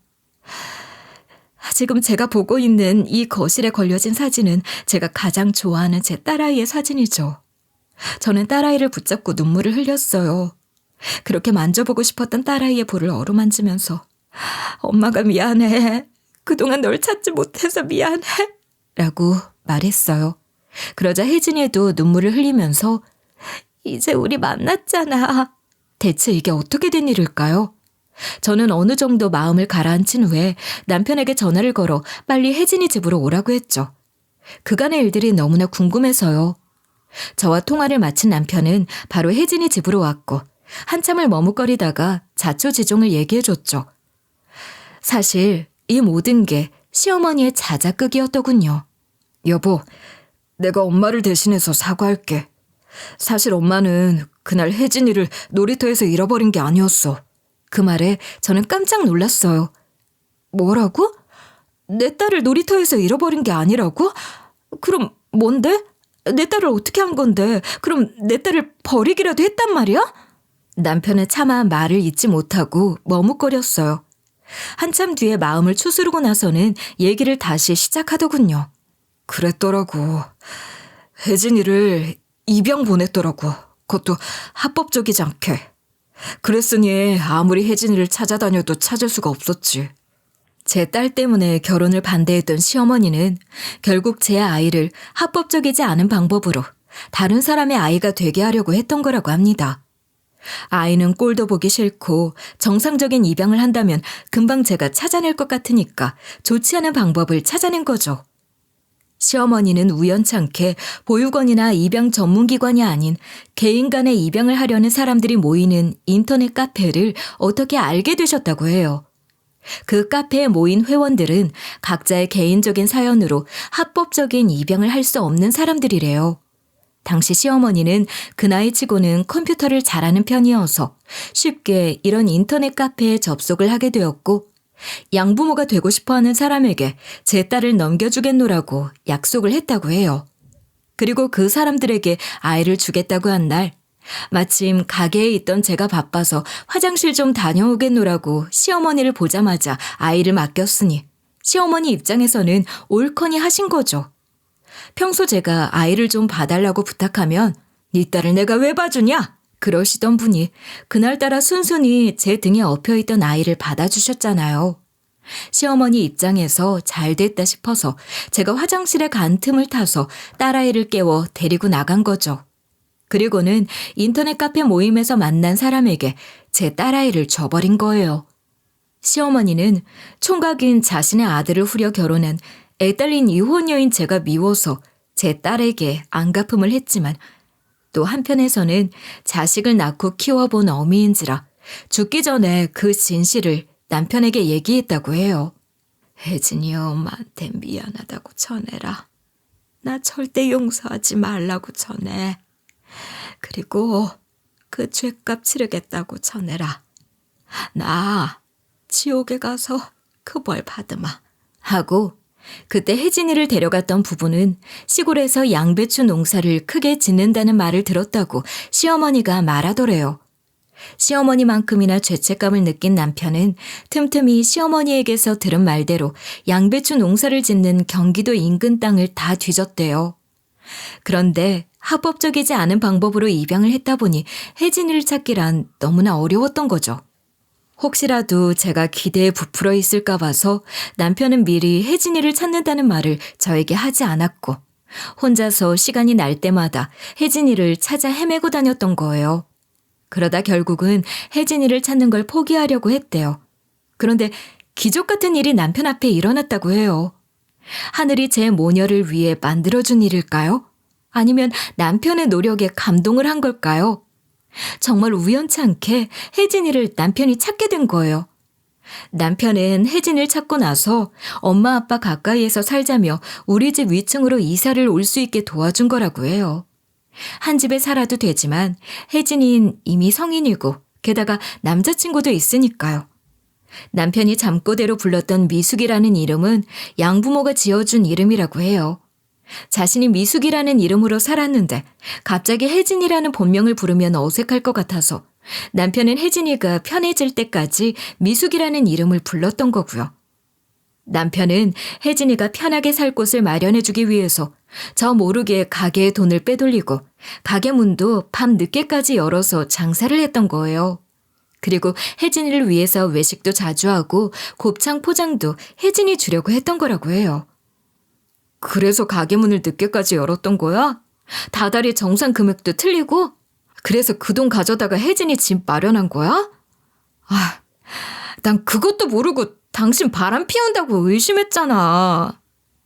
지금 제가 보고 있는 이 거실에 걸려진 사진은 제가 가장 좋아하는 제 딸아이의 사진이죠. 저는 딸아이를 붙잡고 눈물을 흘렸어요. 그렇게 만져보고 싶었던 딸아이의 볼을 어루만지면서 엄마가 미안해. 그동안 널 찾지 못해서 미안해. 라고 말했어요. 그러자 혜진이도 눈물을 흘리면서 이제 우리 만났잖아. 대체 이게 어떻게 된 일일까요? 저는 어느 정도 마음을 가라앉힌 후에 남편에게 전화를 걸어 빨리 혜진이 집으로 오라고 했죠. 그간의 일들이 너무나 궁금해서요. 저와 통화를 마친 남편은 바로 혜진이 집으로 왔고 한참을 머뭇거리다가 자초지종을 얘기해줬죠. 사실 이 모든 게 시어머니의 자작극이었더군요. 여보, 내가 엄마를 대신해서 사과할게. 사실 엄마는 그날 혜진이를 놀이터에서 잃어버린 게 아니었어. 그 말에 저는 깜짝 놀랐어요. 뭐라고? 내 딸을 놀이터에서 잃어버린 게 아니라고? 그럼 뭔데? 내 딸을 어떻게 한 건데? 그럼 내 딸을 버리기라도 했단 말이야? 남편은 차마 말을 잇지 못하고 머뭇거렸어요. 한참 뒤에 마음을 추스르고 나서는 얘기를 다시 시작하더군요. 그랬더라고. 혜진이를 입양 보냈더라고. 그것도 합법적이지 않게. 그랬으니 아무리 혜진이를 찾아다녀도 찾을 수가 없었지. 제 딸 때문에 결혼을 반대했던 시어머니는 결국 제 아이를 합법적이지 않은 방법으로 다른 사람의 아이가 되게 하려고 했던 거라고 합니다. 아이는 꼴도 보기 싫고 정상적인 입양을 한다면 금방 제가 찾아낼 것 같으니까 좋지 않은 방법을 찾아낸 거죠. 시어머니는 우연찮게 보육원이나 입양 전문기관이 아닌 개인 간의 입양을 하려는 사람들이 모이는 인터넷 카페를 어떻게 알게 되셨다고 해요. 그 카페에 모인 회원들은 각자의 개인적인 사연으로 합법적인 입양을 할 수 없는 사람들이래요. 당시 시어머니는 그 나이치고는 컴퓨터를 잘하는 편이어서 쉽게 이런 인터넷 카페에 접속을 하게 되었고 양부모가 되고 싶어하는 사람에게 제 딸을 넘겨주겠노라고 약속을 했다고 해요. 그리고 그 사람들에게 아이를 주겠다고 한 날 마침 가게에 있던 제가 바빠서 화장실 좀 다녀오겠노라고 시어머니를 보자마자 아이를 맡겼으니 시어머니 입장에서는 옳거니 하신 거죠. 평소 제가 아이를 좀 봐달라고 부탁하면 네 딸을 내가 왜 봐주냐? 그러시던 분이 그날따라 순순히 제 등에 엎여있던 아이를 받아주셨잖아요. 시어머니 입장에서 잘 됐다 싶어서 제가 화장실에 간 틈을 타서 딸아이를 깨워 데리고 나간 거죠. 그리고는 인터넷 카페 모임에서 만난 사람에게 제 딸아이를 줘버린 거예요. 시어머니는 총각인 자신의 아들을 후려 결혼한 애딸린 이혼녀인 제가 미워서 제 딸에게 안갚음을 했지만 또 한편에서는 자식을 낳고 키워본 어미인지라 죽기 전에 그 진실을 남편에게 얘기했다고 해요. 혜진이 엄마한테 미안하다고 전해라. 나 절대 용서하지 말라고 전해. 그리고 그 죄값 치르겠다고 전해라. 나 지옥에 가서 그 벌 받으마. 하고 그때 혜진이를 데려갔던 부부는 시골에서 양배추 농사를 크게 짓는다는 말을 들었다고 시어머니가 말하더래요. 시어머니만큼이나 죄책감을 느낀 남편은 틈틈이 시어머니에게서 들은 말대로 양배추 농사를 짓는 경기도 인근 땅을 다 뒤졌대요. 그런데 합법적이지 않은 방법으로 입양을 했다 보니 혜진이를 찾기란 너무나 어려웠던 거죠. 혹시라도 제가 기대에 부풀어 있을까 봐서 남편은 미리 혜진이를 찾는다는 말을 저에게 하지 않았고 혼자서 시간이 날 때마다 혜진이를 찾아 헤매고 다녔던 거예요. 그러다 결국은 혜진이를 찾는 걸 포기하려고 했대요. 그런데 기적 같은 일이 남편 앞에 일어났다고 해요. 하늘이 제 모녀를 위해 만들어준 일일까요? 아니면 남편의 노력에 감동을 한 걸까요? 정말 우연치 않게 혜진이를 남편이 찾게 된 거예요. 남편은 혜진이를 찾고 나서 엄마 아빠 가까이에서 살자며 우리 집 위층으로 이사를 올 수 있게 도와준 거라고 해요. 한 집에 살아도 되지만 혜진이는 이미 성인이고 게다가 남자친구도 있으니까요. 남편이 잠꼬대로 불렀던 미숙이라는 이름은 양부모가 지어준 이름이라고 해요. 자신이 미숙이라는 이름으로 살았는데 갑자기 혜진이라는 본명을 부르면 어색할 것 같아서 남편은 혜진이가 편해질 때까지 미숙이라는 이름을 불렀던 거고요. 남편은 혜진이가 편하게 살 곳을 마련해주기 위해서 저 모르게 가게에 돈을 빼돌리고 가게 문도 밤 늦게까지 열어서 장사를 했던 거예요. 그리고 혜진이를 위해서 외식도 자주 하고 곱창 포장도 혜진이 주려고 했던 거라고 해요. 그래서 가게 문을 늦게까지 열었던 거야? 다달이 정산 금액도 틀리고? 그래서 그 돈 가져다가 혜진이 집 마련한 거야? 난 그것도 모르고 당신 바람 피운다고 의심했잖아.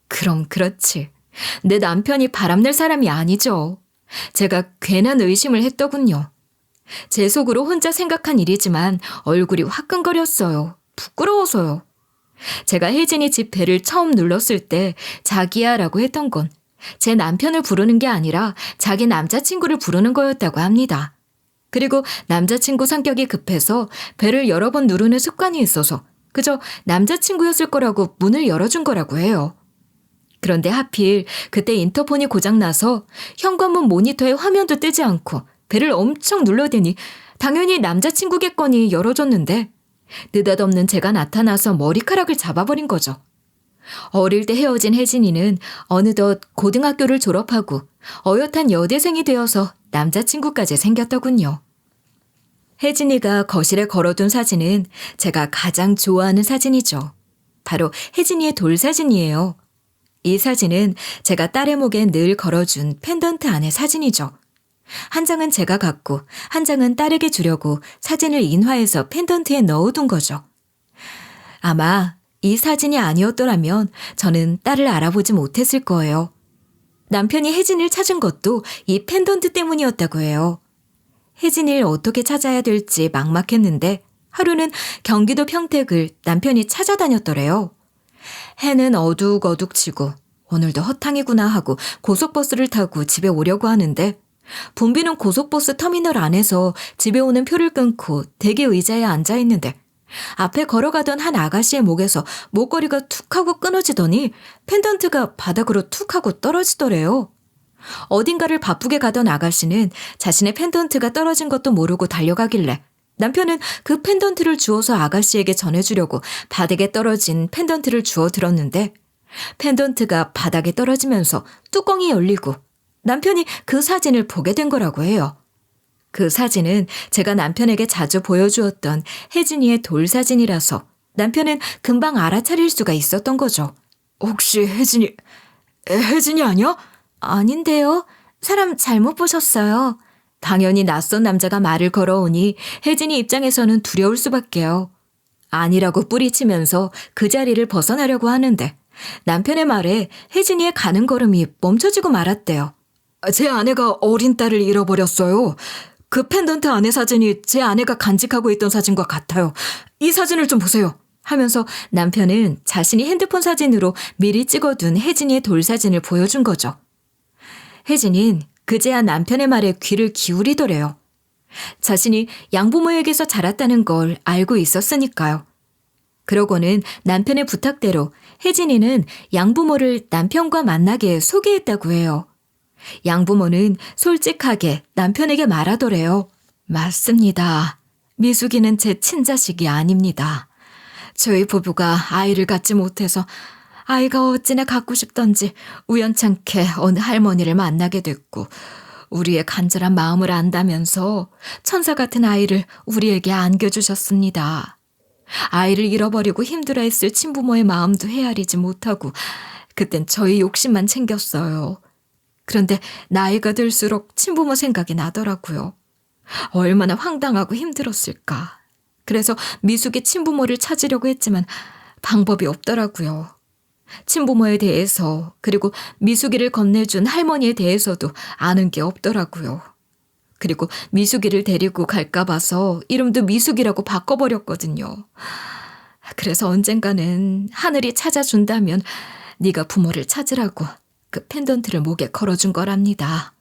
그럼 그렇지. 내 남편이 바람낼 사람이 아니죠. 제가 괜한 의심을 했더군요. 제 속으로 혼자 생각한 일이지만 얼굴이 화끈거렸어요. 부끄러워서요. 제가 혜진이 집 배를 처음 눌렀을 때 자기야라고 했던 건 제 남편을 부르는 게 아니라 자기 남자친구를 부르는 거였다고 합니다. 그리고 남자친구 성격이 급해서 배를 여러 번 누르는 습관이 있어서 그저 남자친구였을 거라고 문을 열어준 거라고 해요. 그런데 하필 그때 인터폰이 고장나서 현관문 모니터에 화면도 뜨지 않고 배를 엄청 눌러대니 당연히 남자친구겠거니 열어줬는데 느닷없는 제가 나타나서 머리카락을 잡아버린 거죠. 어릴 때 헤어진 혜진이는 어느덧 고등학교를 졸업하고 어엿한 여대생이 되어서 남자친구까지 생겼더군요. 혜진이가 거실에 걸어둔 사진은 제가 가장 좋아하는 사진이죠. 바로 혜진이의 돌 사진이에요. 이 사진은 제가 딸의 목에 늘 걸어준 펜던트 안의 사진이죠. 한 장은 제가 갖고 한 장은 딸에게 주려고 사진을 인화해서 펜던트에 넣어둔 거죠. 아마 이 사진이 아니었더라면 저는 딸을 알아보지 못했을 거예요. 남편이 혜진이를 찾은 것도 이 펜던트 때문이었다고 해요. 혜진이를 어떻게 찾아야 될지 막막했는데 하루는 경기도 평택을 남편이 찾아다녔더래요. 해는 어둑어둑 지고 오늘도 헛탕이구나 하고 고속버스를 타고 집에 오려고 하는데 붐비는 고속버스 터미널 안에서 집에 오는 표를 끊고 대기 의자에 앉아 있는데 앞에 걸어가던 한 아가씨의 목에서 목걸이가 툭 하고 끊어지더니 펜던트가 바닥으로 툭 하고 떨어지더래요. 어딘가를 바쁘게 가던 아가씨는 자신의 펜던트가 떨어진 것도 모르고 달려가길래 남편은 그 펜던트를 주워서 아가씨에게 전해주려고 바닥에 떨어진 펜던트를 주워 들었는데 펜던트가 바닥에 떨어지면서 뚜껑이 열리고 남편이 그 사진을 보게 된 거라고 해요. 그 사진은 제가 남편에게 자주 보여주었던 혜진이의 돌 사진이라서 남편은 금방 알아차릴 수가 있었던 거죠. 혹시 혜진이 아니야? 아닌데요. 사람 잘못 보셨어요. 당연히 낯선 남자가 말을 걸어오니 혜진이 입장에서는 두려울 수밖에요. 아니라고 뿌리치면서 그 자리를 벗어나려고 하는데 남편의 말에 혜진이의 가는 걸음이 멈춰지고 말았대요. 제 아내가 어린 딸을 잃어버렸어요. 그 펜던트 안의 사진이 제 아내가 간직하고 있던 사진과 같아요. 이 사진을 좀 보세요. 하면서 남편은 자신이 핸드폰 사진으로 미리 찍어둔 혜진이의 돌 사진을 보여준 거죠. 혜진이는 그제야 남편의 말에 귀를 기울이더래요. 자신이 양부모에게서 자랐다는 걸 알고 있었으니까요. 그러고는 남편의 부탁대로 혜진이는 양부모를 남편과 만나게 소개했다고 해요. 양부모는 솔직하게 남편에게 말하더래요. 맞습니다. 미숙이는 제 친자식이 아닙니다. 저희 부부가 아이를 갖지 못해서 아이가 어찌나 갖고 싶던지 우연찮게 어느 할머니를 만나게 됐고 우리의 간절한 마음을 안다면서 천사 같은 아이를 우리에게 안겨주셨습니다. 아이를 잃어버리고 힘들어했을 친부모의 마음도 헤아리지 못하고 그땐 저희 욕심만 챙겼어요. 그런데 나이가 들수록 친부모 생각이 나더라고요. 얼마나 황당하고 힘들었을까. 그래서 미숙의 친부모를 찾으려고 했지만 방법이 없더라고요. 친부모에 대해서 그리고 미숙이를 건네준 할머니에 대해서도 아는 게 없더라고요. 그리고 미숙이를 데리고 갈까 봐서 이름도 미숙이라고 바꿔버렸거든요. 그래서 언젠가는 하늘이 찾아준다면 네가 부모를 찾으라고 그 펜던트를 목에 걸어준 거랍니다.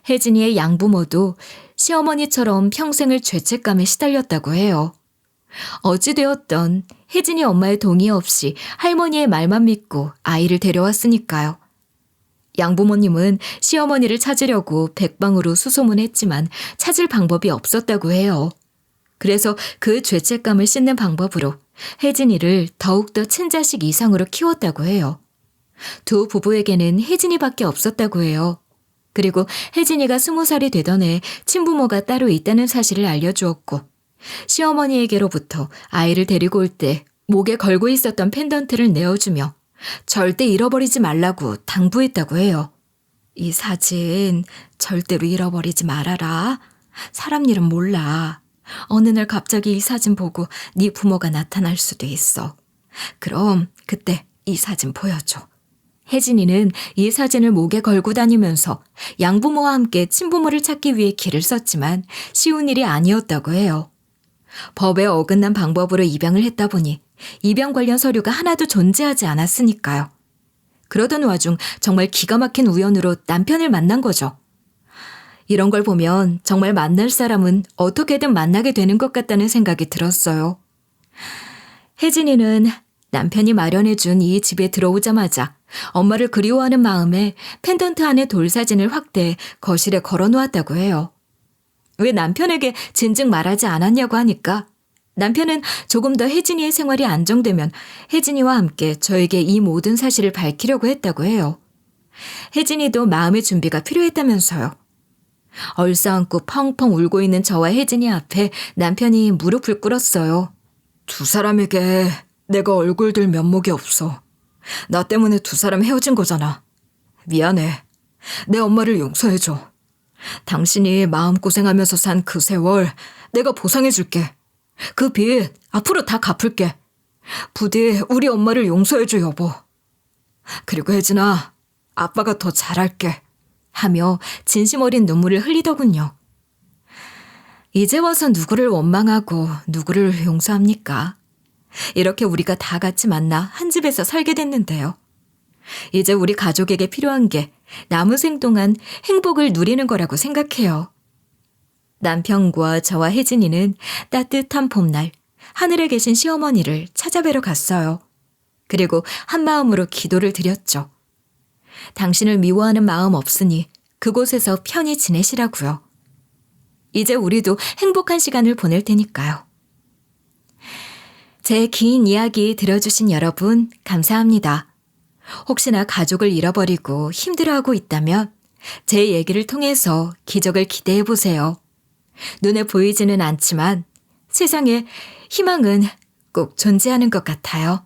혜진이의 양부모도 시어머니처럼 평생을 죄책감에 시달렸다고 해요. 어찌되었던 혜진이 엄마의 동의 없이 할머니의 말만 믿고 아이를 데려왔으니까요. 양부모님은 시어머니를 찾으려고 백방으로 수소문했지만 찾을 방법이 없었다고 해요. 그래서 그 죄책감을 씻는 방법으로 혜진이를 더욱더 친자식 이상으로 키웠다고 해요. 두 부부에게는 혜진이밖에 없었다고 해요. 그리고 혜진이가 20살이 되던 해 친부모가 따로 있다는 사실을 알려주었고 시어머니에게로부터 아이를 데리고 올 때 목에 걸고 있었던 펜던트를 내어주며 절대 잃어버리지 말라고 당부했다고 해요. 이 사진 절대로 잃어버리지 말아라. 사람 일은 몰라. 어느 날 갑자기 이 사진 보고 네 부모가 나타날 수도 있어. 그럼 그때 이 사진 보여줘. 혜진이는 이 사진을 목에 걸고 다니면서 양부모와 함께 친부모를 찾기 위해 길을 썼지만 쉬운 일이 아니었다고 해요. 법에 어긋난 방법으로 입양을 했다 보니 입양 관련 서류가 하나도 존재하지 않았으니까요. 그러던 와중 정말 기가 막힌 우연으로 남편을 만난 거죠. 이런 걸 보면 정말 만날 사람은 어떻게든 만나게 되는 것 같다는 생각이 들었어요. 혜진이는 남편이 마련해준 이 집에 들어오자마자 엄마를 그리워하는 마음에 펜던트 안에 돌사진을 확대해 거실에 걸어놓았다고 해요. 왜 남편에게 진즉 말하지 않았냐고 하니까 남편은 조금 더 혜진이의 생활이 안정되면 혜진이와 함께 저에게 이 모든 사실을 밝히려고 했다고 해요. 혜진이도 마음의 준비가 필요했다면서요. 얼싸안고 펑펑 울고 있는 저와 혜진이 앞에 남편이 무릎을 꿇었어요. 두 사람에게 내가 얼굴 들 면목이 없어. 나 때문에 두 사람 헤어진 거잖아. 미안해. 내 엄마를 용서해줘. 당신이 마음고생하면서 산 그 세월 내가 보상해줄게. 그 빚 앞으로 다 갚을게. 부디 우리 엄마를 용서해줘 여보. 그리고 혜진아, 아빠가 더 잘할게. 하며 진심 어린 눈물을 흘리더군요. 이제 와서 누구를 원망하고 누구를 용서합니까? 이렇게 우리가 다 같이 만나 한 집에서 살게 됐는데요. 이제 우리 가족에게 필요한 게 남은 생 동안 행복을 누리는 거라고 생각해요. 남편과 저와 혜진이는 따뜻한 봄날 하늘에 계신 시어머니를 찾아뵈러 갔어요. 그리고 한마음으로 기도를 드렸죠. 당신을 미워하는 마음 없으니 그곳에서 편히 지내시라고요. 이제 우리도 행복한 시간을 보낼 테니까요. 제 긴 이야기 들어주신 여러분 감사합니다. 혹시나 가족을 잃어버리고 힘들어하고 있다면 제 얘기를 통해서 기적을 기대해 보세요. 눈에 보이지는 않지만 세상에 희망은 꼭 존재하는 것 같아요.